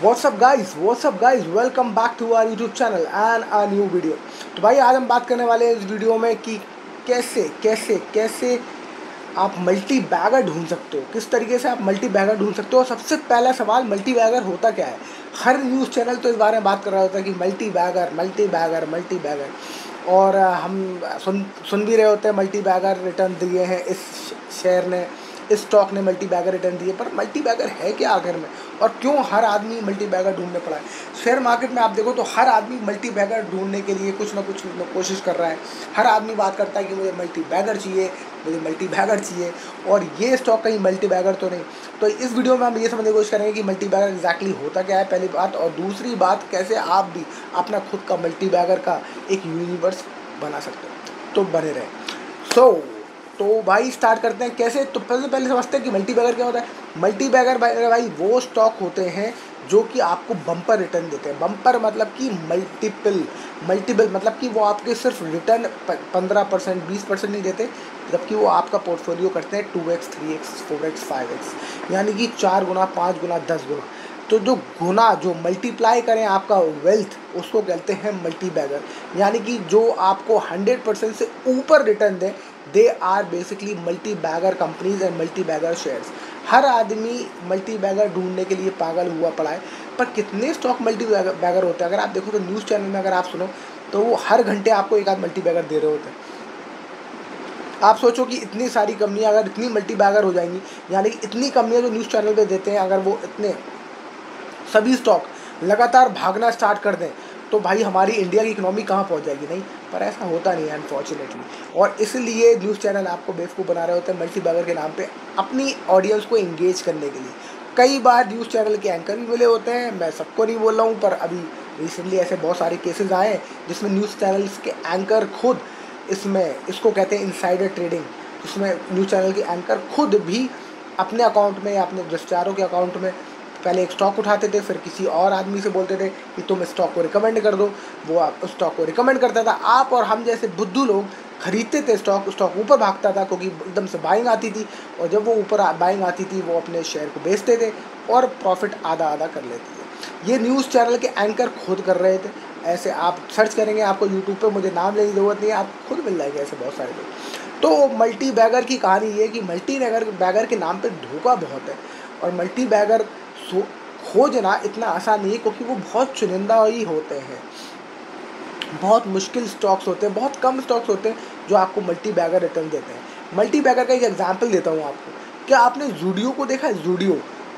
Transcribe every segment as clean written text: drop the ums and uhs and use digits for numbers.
WhatsApp guys, welcome back to our YouTube channel and a new video. तो भाई आज हम बात करने वाले हैं इस वीडियो में कि कैसे कैसे कैसे आप मल्टी बैगर ढूंढ सकते हो, किस तरीके से आप मल्टी बैगर ढूंढ सकते हो। सबसे पहला सवाल, मल्टी बैगर होता क्या है। हर न्यूज़ चैनल तो इस बारे में बात कर रहा होता है कि multibagger multibagger multibagger, और हम सुन भी रहे होते हैं मल्टी बैगर रिटर्न दिए हैं इस शेयर ने, इस स्टॉक ने मल्टी बैगर रिटर्न दिए। पर मल्टी बैगर है क्या आखिर में, और क्यों हर आदमी मल्टी बैगर ढूंढने पड़ा है। शेयर मार्केट में आप देखो तो हर आदमी मल्टी बैगर ढूंढने के लिए कुछ ना कुछ कोशिश कर रहा है। हर आदमी बात करता है कि मुझे मल्टी बैगर चाहिए, मुझे मल्टी बैगर चाहिए, और ये स्टॉक कहीं मल्टी बैगर तो नहीं। तो इस वीडियो में हम ये समझने की कोशिश करेंगे कि मल्टी बैगर एग्जैक्टली होता क्या है, पहली बात, और दूसरी बात कैसे आप भी अपना खुद का मल्टी बैगर का एक यूनिवर्स बना सकते हो। तो बने रहे। तो भाई स्टार्ट करते हैं कैसे। तो पहले समझते हैं कि मल्टी बैगर क्या होता है। मल्टी बैगर भाई वो स्टॉक होते हैं जो कि आपको बम्पर रिटर्न देते हैं। बम्पर मतलब कि मल्टीपल मतलब कि वो आपके सिर्फ रिटर्न 15% 20% नहीं देते, जबकि वो आपका पोर्टफोलियो करते हैं 2x 3x 4x 5x, यानी कि 4 गुना 5 गुना 10 गुना। तो जो गुना, जो मल्टीप्लाई करें आपका वेल्थ, उसको कहते हैं मल्टी बैगर। यानी कि जो आपको 100% से ऊपर रिटर्न दें, they are basically multi bagger companies and multi bagger shares. हर आदमी मल्टी बैगर ढूंढने के लिए पागल हुआ पड़ा है। पर कितने स्टॉक मल्टी बैगर होते हैं, अगर आप देखो तो न्यूज़ चैनल में अगर आप सुनो तो वो हर घंटे आपको एक आध मल्टी बैगर दे रहे होते हैं। आप सोचो कि इतनी सारी कंपनियां अगर इतनी मल्टी बैगर हो जाएंगी, यानी कि इतनी कंपनियां जो न्यूज़ चैनल पे देते हैं, अगर वो इतने सभी स्टॉक लगातार भागना स्टार्ट कर दें, तो भाई हमारी इंडिया की इकोनॉमी कहाँ पहुँच जाएगी। नहीं, पर ऐसा होता नहीं है अनफॉर्चुनेटली। और इसलिए न्यूज़ चैनल आपको बेवकूफ़ बना रहे होते हैं मल्टी बैगर के नाम पे, अपनी ऑडियंस को इंगेज करने के लिए। कई बार न्यूज़ चैनल के एंकर भी मिले होते हैं, मैं सबको नहीं बोल रहा हूँ, पर अभी रिसेंटली ऐसे बहुत सारे केसेस आए हैं जिसमें न्यूज़ चैनल्स के एंकर खुद इसको कहते हैं इनसाइडर ट्रेडिंग, जिसमें न्यूज़ चैनल के एंकर खुद भी अपने अकाउंट में या अपने रिश्तेदारों के अकाउंट में पहले एक स्टॉक उठाते थे, फिर किसी और आदमी से बोलते थे कि तुम स्टॉक को रिकमेंड कर दो, वो आप उस स्टॉक को रिकमेंड करता था। आप और हम जैसे बुद्धू लोग खरीदते थे स्टॉक ऊपर भागता था क्योंकि एकदम से बाइंग आती थी, और जब वो ऊपर बाइंग आती थी वो अपने शेयर को बेचते थे और प्रॉफिट आधा आधा कर लेते थे। ये न्यूज़ चैनल के एंकर खुद कर रहे थे। ऐसे आप सर्च करेंगे, आपको यूट्यूब पे, मुझे नाम लेने की ज़रूरत नहीं है, आप खुद मिल जाएंगे ऐसे बहुत सारे लोग। तो मल्टी बैगर की कहानी ये है कि मल्टी बैगर के नाम पे धोखा बहुत है, और मल्टी बैगर खोजना इतना आसान नहीं है, क्योंकि वो बहुत चुनिंदा ही होते हैं। बहुत मुश्किल स्टॉक्स होते हैं, बहुत कम स्टॉक्स होते हैं जो आपको मल्टी बैगर रिटर्न देते हैं। मल्टी बैगर का एक एग्जांपल देता हूँ आपको। क्या आपने जूडियो को देखा है?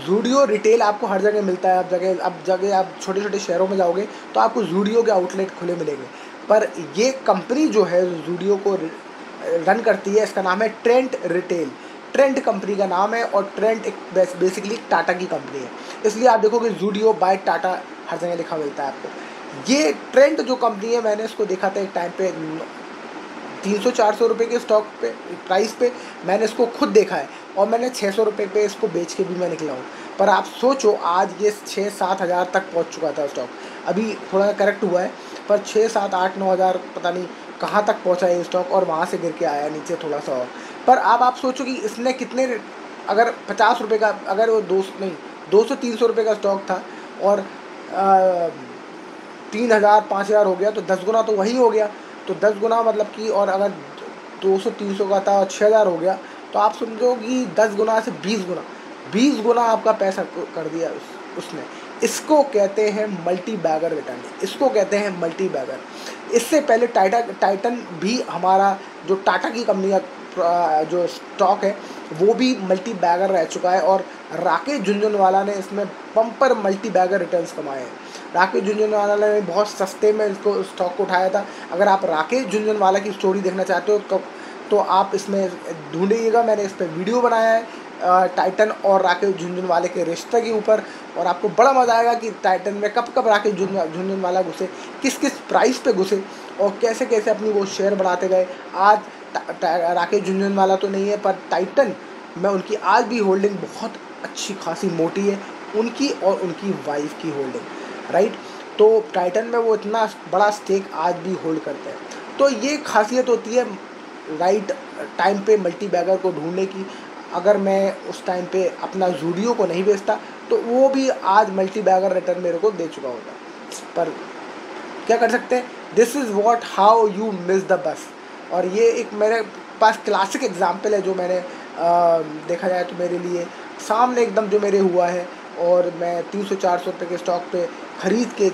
जूडियो रिटेल आपको हर जगह मिलता है। अब जगह आप छोटे छोटे शहरों में जाओगे तो आपको जूडियो के आउटलेट खुले मिलेंगे। पर ये कंपनी जो है जूडियो को रन करती है, इसका नाम है ट्रेंट रिटेल। ट्रेंट कंपनी का नाम है, और ट्रेंट एक बेसिकली टाटा की कंपनी है, इसलिए आप देखोगे जूडियो बाय टाटा हर जगह लिखा मिलता है आपको। ये ट्रेंट जो कंपनी है, मैंने इसको देखा था एक टाइम पे 300-400 रुपये के स्टॉक पे प्राइस पे, मैंने इसको खुद देखा है, और मैंने 600 रुपये पे इसको बेच के भी मैं निकला हूँ। पर आप सोचो आज ये 6-7 हज़ार तक पहुँच चुका था स्टॉक। अभी थोड़ा करेक्ट हुआ है, पर 6-7-8-9 हज़ार पता नहीं कहाँ तक पहुँचा है स्टॉक, और वहाँ से गिर के आया नीचे थोड़ा सा और। पर अब आप सोचो कि इसने कितने, अगर 50 रुपये का, अगर वो 200-300 रुपये का स्टॉक था, और 3,000 5,000 हो गया, तो 10 गुना तो वही हो गया। तो 10 गुना मतलब कि, और अगर 200-300 का था और 6,000 हो गया, तो आप समझो कि 10 गुना से 20 गुना आपका पैसा कर दिया उसने। इसको कहते हैं मल्टी बैगर रिटर्न, इसको कहते हैं मल्टी बैगर। इससे पहले टाइटन भी, हमारा जो टाटा की कंपनी का जो स्टॉक है, वो भी मल्टी बैगर रह चुका है, और राकेश झुनझुनवाला ने इसमें बम्पर मल्टी बैगर रिटर्न्स कमाए हैं। राकेश झुनझुनवाला ने बहुत सस्ते में इसको स्टॉक को उठाया था। अगर आप राकेश झुनझुनवाला की स्टोरी देखना चाहते हो तो आप इसमें ढूंढिएगा, मैंने इस पर वीडियो बनाया है टाइटन और राकेश झुनझुनवाले के रिश्ते के ऊपर, और आपको बड़ा मज़ा आएगा कि टाइटन में कब राकेश झुनझुनवाला घुसे, किस प्राइस पे घुसे, और कैसे कैसे अपनी वो शेयर बढ़ाते गए। आज राकेश झुनझुनवाला तो नहीं है, पर टाइटन में उनकी आज भी होल्डिंग बहुत अच्छी खासी मोटी है, उनकी और उनकी वाइफ की होल्डिंग, राइट। तो टाइटन में वो इतना बड़ा स्टेक आज भी होल्ड करते हैं। तो ये खासियत होती है राइट टाइम पे मल्टी बैगर को ढूंढने की। अगर मैं उस टाइम पे अपना जूडियो को नहीं बेचता, तो वो भी आज मल्टी बैगर रिटर्न मेरे को दे चुका होता। पर क्या कर सकते हैं, this is what how you miss the bus. और ये एक मेरे पास क्लासिक एग्जाम्पल है जो मैंने देखा जाए तो मेरे लिए सामने एकदम जो मेरे हुआ है। और मैं 300-400 रुपये के स्टॉक पे ख़रीद के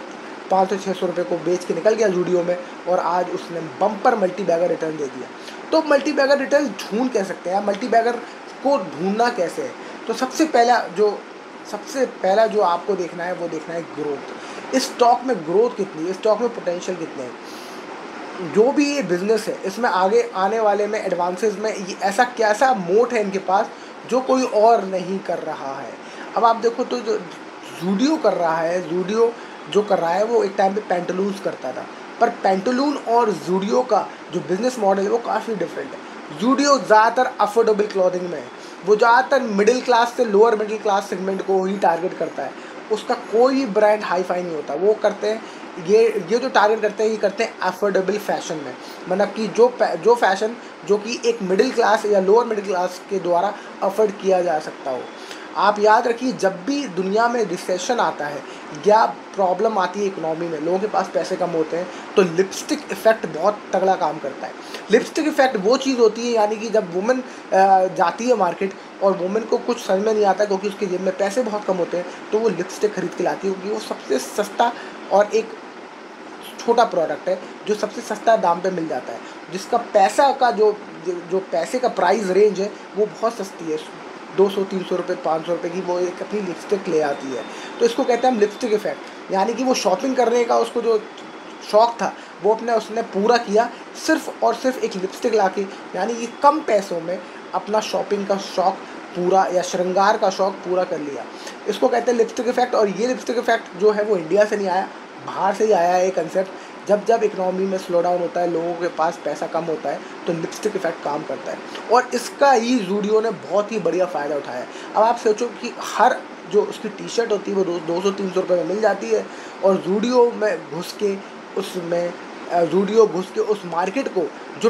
500-600 रुपये को बेच के निकल गया जूडियो में, और आज उसने बम्पर मल्टी बैगर रिटर्न दे दिया। तो मल्टी बैगर रिटर्न ढूंढ कह सकते हैं, मल्टी बैगर को ढूंढना कैसे है। तो सबसे पहला जो आपको देखना है वो देखना है ग्रोथ। इस स्टॉक में ग्रोथ कितनी है, इस स्टॉक में पोटेंशियल कितने हैं। जो भी ये बिज़नेस है इसमें आगे आने वाले में एडवांसेस में ये ऐसा कैसा मोट है इनके पास जो कोई और नहीं कर रहा है। अब आप देखो तो जो जूडियो कर रहा है, जूडियो जो कर रहा है वो एक टाइम पे पेंटालून्स करता था, पर पेंटालून और जूडियो का जो बिज़नेस मॉडल है वो काफ़ी डिफरेंट है। जूडियो ज़्यादातर अफोर्डेबल क्लॉथिंग में है, वो ज़्यादातर मिडिल क्लास से लोअर मिडिल क्लास सेगमेंट को ही टारगेट करता है। उसका कोई ब्रांड हाई फाई नहीं होता। वो करते हैं ये जो टारगेट करते हैं ये करते हैं अफोर्डेबल फैशन में, मतलब कि जो फैशन जो कि एक मिडिल क्लास या लोअर मिडिल क्लास के द्वारा अफोर्ड किया जा सकता हो। आप याद रखिए, जब भी दुनिया में रिसेशन आता है या प्रॉब्लम आती है इकोनॉमी में, लोगों के पास पैसे कम होते हैं, तो लिपस्टिक इफ़ेक्ट बहुत तगड़ा काम करता है। लिपस्टिक इफ़ेक्ट वो चीज़ होती है, यानी कि जब वुमेन जाती है मार्केट और वुमेन को कुछ समझ में नहीं आता क्योंकि उसके जेब में पैसे बहुत कम होते हैं, तो वो लिपस्टिक खरीद के लाती है क्योंकि वो सबसे सस्ता और एक छोटा प्रोडक्ट है जो सबसे सस्ता दाम पे मिल जाता है, जिसका पैसा का जो पैसे का प्राइस रेंज है वो बहुत सस्ती है। 200-300 रुपये 500 रुपये की वो एक अपनी लिपस्टिक ले आती है। तो इसको कहते हैं हम लिपस्टिक इफ़ेक्ट, यानी कि वो शॉपिंग करने का उसको जो शौक़ था वो उसने पूरा किया सिर्फ़ और सिर्फ एक लिपस्टिक लाके, यानी कि कम पैसों में अपना शॉपिंग का शौक़ पूरा या श्रृंगार का शौक़ पूरा कर लिया। इसको कहते हैं लिपस्टिक इफ़ेक्ट। और ये लिपस्टिक इफ़ेक्ट जो है वो इंडिया से नहीं आया, बाहर से ही आया है ये कंसेप्ट। जब इकोनॉमी में स्लो डाउन होता है, लोगों के पास पैसा कम होता है, तो लिपस्टिक इफ़ेक्ट काम करता है, और इसका ही जूडियो ने बहुत ही बढ़िया फ़ायदा उठाया है। अब आप सोचो कि हर जो उसकी टी शर्ट होती है वो 200-300 रुपये में मिल जाती है, और जूडियो घुस के उस मार्केट को, जो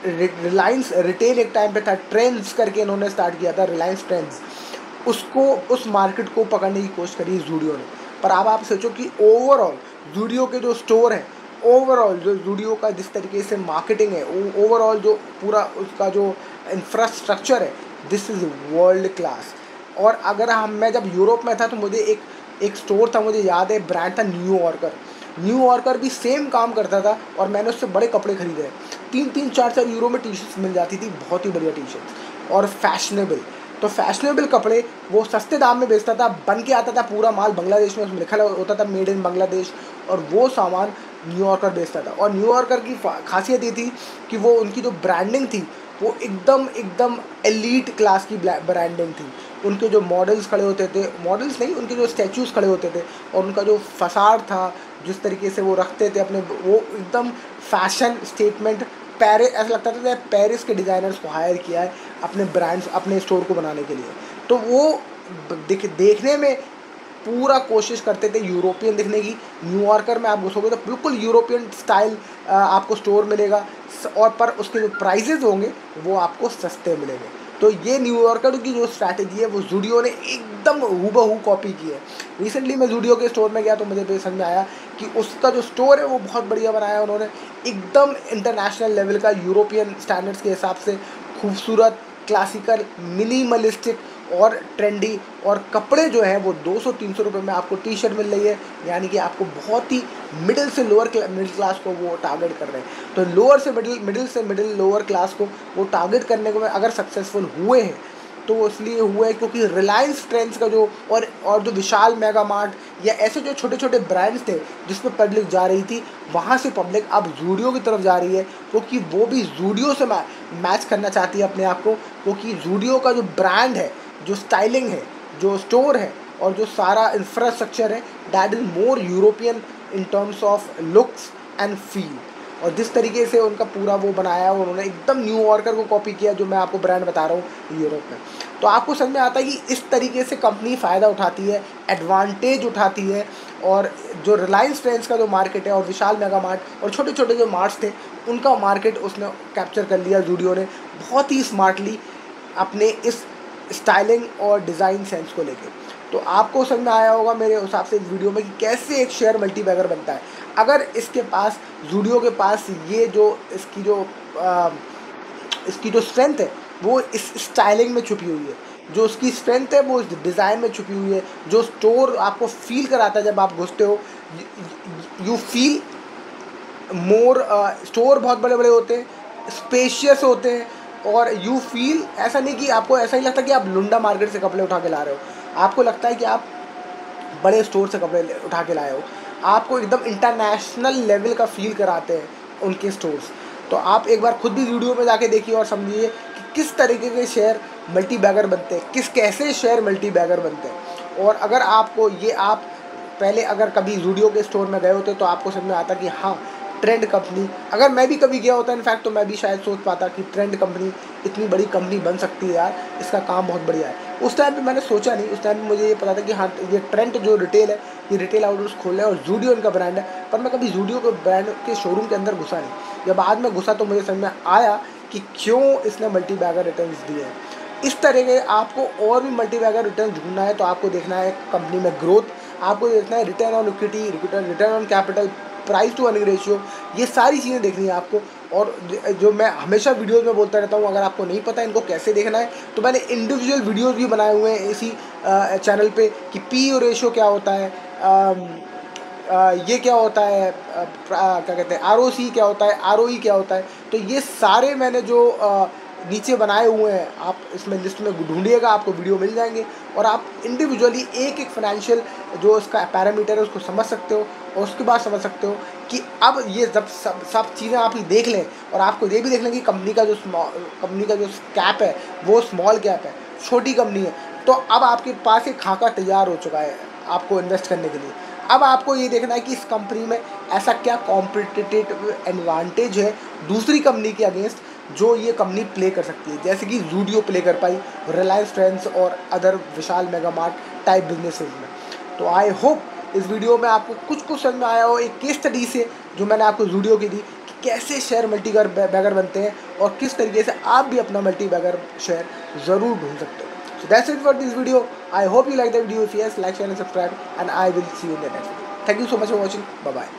रिलायंस रिटेल एक टाइम पे था, ट्रेंड्स करके इन्होंने स्टार्ट किया था, रिलायंस ट्रेंड्स, उस मार्केट को पकड़ने की कोशिश करी जूडियो ने। पर अब आप सोचो कि ओवरऑल जूडियो के जो स्टोर हैं, ओवरऑल जो जूडियो का जिस तरीके से मार्केटिंग है, ओवरऑल जो पूरा उसका जो इंफ्रास्ट्रक्चर है, दिस इज़ वर्ल्ड क्लास। और अगर मैं जब यूरोप में था तो मुझे एक स्टोर था, मुझे याद है, ब्रांड था न्यू यॉर्कर भी सेम काम करता था, और मैंने उससे बड़े कपड़े खरीदे। 3-3 4-4 यूरो में टी शर्ट्स मिल जाती थी, बहुत ही बढ़िया टी शर्ट्स और फैशनेबल। तो फैशनेबल कपड़े वो सस्ते दाम में बेचता था, बन के आता था पूरा माल बांग्लादेश में, उसमें लिखा होता था मेड इन बांग्लादेश, और वो सामान न्यूयॉर्कर बेचता था। और न्यूयॉर्कर की खासियत ये थी कि वो उनकी जो ब्रांडिंग थी वो एकदम एलीट क्लास की ब्रांडिंग थी। उनके जो मॉडल्स खड़े होते थे, मॉडल्स नहीं, उनके जो स्टैचूज़ खड़े होते थे, और उनका जो फसाड था, जिस तरीके से वो रखते थे अपने, वो एकदम फैशन स्टेटमेंट। ऐसा लगता था पेरिस के डिज़ाइनर्स को हायर किया है अपने ब्रांड्स, अपने स्टोर को बनाने के लिए। तो वो देखने में पूरा कोशिश करते थे यूरोपियन दिखने की। न्यूयॉर्कर में आप घुसोगे तो बिल्कुल यूरोपियन स्टाइल आपको स्टोर मिलेगा, और पर उसके जो प्राइजेज़ होंगे वो आपको सस्ते मिलेंगे। तो ये न्यूयॉर्कर की जो स्ट्रैटेजी है वो जूडियो ने एकदम हूबहू कॉपी की है। रिसेंटली मैं जूडियो के स्टोर में गया तो मुझे समझ में आया कि उसका जो स्टोर है वो बहुत बढ़िया बनाया है उन्होंने, एकदम इंटरनेशनल लेवल का, यूरोपियन स्टैंडर्ड्स के हिसाब से खूबसूरत, क्लासिकल, मिनिमलिस्टिक और ट्रेंडी। और कपड़े जो हैं वो 200-300 रुपये में आपको टी शर्ट मिल रही है, यानी कि आपको बहुत ही मिडिल से मिडिल क्लास को वो टारगेट कर रहे हैं। तो मिडिल से मिडिल लोअर क्लास को वो टारगेट करने को में अगर सक्सेसफुल हुए हैं तो वो इसलिए हुए क्योंकि रिलायंस ट्रेंड्स का जो और जो विशाल मेगा मार्ट या ऐसे जो छोटे छोटे ब्रांड्स थे जिसमें पब्लिक जा रही थी, वहाँ से पब्लिक अब जूडियो की तरफ जा रही है, क्योंकि वो भी जूडियो से मैच करना चाहती है अपने आप को, क्योंकि जूडियो का जो ब्रांड है, जो स्टाइलिंग है, जो स्टोर है और जो सारा इंफ्रास्ट्रक्चर है, that is more European in terms of looks and feel. और जिस तरीके से उनका पूरा वो बनाया, उन्होंने एकदम न्यूयॉर्कर को कॉपी किया, जो मैं आपको ब्रांड बता रहा हूँ यूरोप में। तो आपको समझ में आता है कि इस तरीके से कंपनी फ़ायदा उठाती है, एडवांटेज उठाती है। और जो रिलायंस ट्रेंड्स का जो मार्केट है और विशाल मेगा मार्ट और छोटे छोटे जो मार्ट्स थे, उनका मार्केट उसने कैप्चर कर लिया जूडियो ने बहुत ही स्मार्टली अपने इस स्टाइलिंग और डिज़ाइन सेंस को लेके। तो तो आपको समझ में आया होगा मेरे हिसाब से इस वीडियो में कि कैसे एक शेयर मल्टी बैगर बनता है। अगर इसके पास ज़ूडियो के पास ये जो इसकी जो स्ट्रेंथ है वो इस स्टाइलिंग में छुपी हुई है, जो उसकी स्ट्रेंथ है वो इस डिज़ाइन में छुपी हुई है, जो स्टोर आपको फील कराता है जब आप घुसते हो, यू फील मोर। स्टोर बहुत बड़े बड़े होते हैं, स्पेशियस होते हैं, और यू फील ऐसा नहीं कि आपको ऐसा ही लगता कि आप लुंडा मार्केट से कपड़े उठा के ला रहे हो, आपको लगता है कि आप बड़े स्टोर से कपड़े उठा के लाए हो। आपको एकदम इंटरनेशनल लेवल का फील कराते हैं उनके स्टोर्स। तो आप एक बार खुद भी वीडियो में जाके देखिए और समझिए कि किस तरीके के शेयर मल्टी बैगर बनते हैं, कैसे शेयर मल्टी बैगर बनते हैं। और अगर आपको ये आप पहले अगर कभी ज़ूडियो के स्टोर में गए होते तो आपको समझ में आता कि हाँ, ट्रेंड कंपनी, अगर मैं भी कभी गया होता इनफैक्ट तो मैं भी शायद सोच पाता कि ट्रेंड कंपनी इतनी बड़ी कंपनी बन सकती है यार, इसका काम बहुत बढ़िया है। उस टाइम पे मैंने सोचा नहीं, उस टाइम पे मुझे ये पता था कि हाँ, ये ट्रेंड जो रिटेल है, ये रिटेल आउटलेट्स खोल रहे हैं और ज़ूडियो इनका ब्रांड है, पर मैं कभी ज़ूडियो के ब्रांड के शोरूम के अंदर घुसा नहीं। जब बाद में घुसा तो मुझे समझ में आया कि क्यों इसने मल्टी बैगर रिटर्न्स दिए हैं। इस तरह के आपको और भी मल्टी बैगर रिटर्न ढूंढना है तो आपको देखना है कंपनी में ग्रोथ, आपको देखना है return on equity, return on capital, price to earning ratio, ये सारी चीज़ें देखनी है आपको। और जो मैं हमेशा वीडियोस में बोलता रहता हूँ, अगर आपको नहीं पता इनको कैसे देखना है तो मैंने इंडिविजुअल वीडियोस भी बनाए हुए हैं इसी चैनल पे कि पी रेशियो क्या होता है, ये क्या होता है, क्या कहते हैं ROC क्या होता है, ROE क्या होता है। तो ये सारे मैंने जो नीचे बनाए हुए हैं, आप इसमें लिस्ट में ढूंढिएगा, आपको वीडियो मिल जाएंगे और आप इंडिविजुअली एक एक फाइनेंशियल जो उसका पैरामीटर है उसको समझ सकते हो। और उसके बाद समझ सकते हो कि अब ये जब सब चीज़ें आप ही देख लें और आपको ये भी देख लें कि कंपनी का जो कैप है वो स्मॉल कैप है, छोटी कंपनी है, तो अब आपके पास एक खाका तैयार हो चुका है आपको इन्वेस्ट करने के लिए। अब आपको ये देखना है कि इस कंपनी में ऐसा क्या कॉम्पिटिटिव एडवांटेज है दूसरी कंपनी के अगेंस्ट जो ये कंपनी प्ले कर सकती है, जैसे कि ज़ूडियो प्ले कर पाई रिलायंस ट्रेंड्स और अदर विशाल मेगा मार्ट टाइप बिजनेसेस में। तो आई होप इस वीडियो में आपको कुछ समझ में आया हो, एक केस स्टडी से जो मैंने आपको ज़ूडियो की दी कि कैसे शेयर मल्टी बैगर बनते हैं और किस तरीके से आप भी अपना मल्टी बैगर शेयर ज़रूर ढूंढ सकते हो। So that's it for this video. I hope you like the video. If yes, like, share and subscribe, and I will see you in the next video. Thank you so much for watching. Bye bye.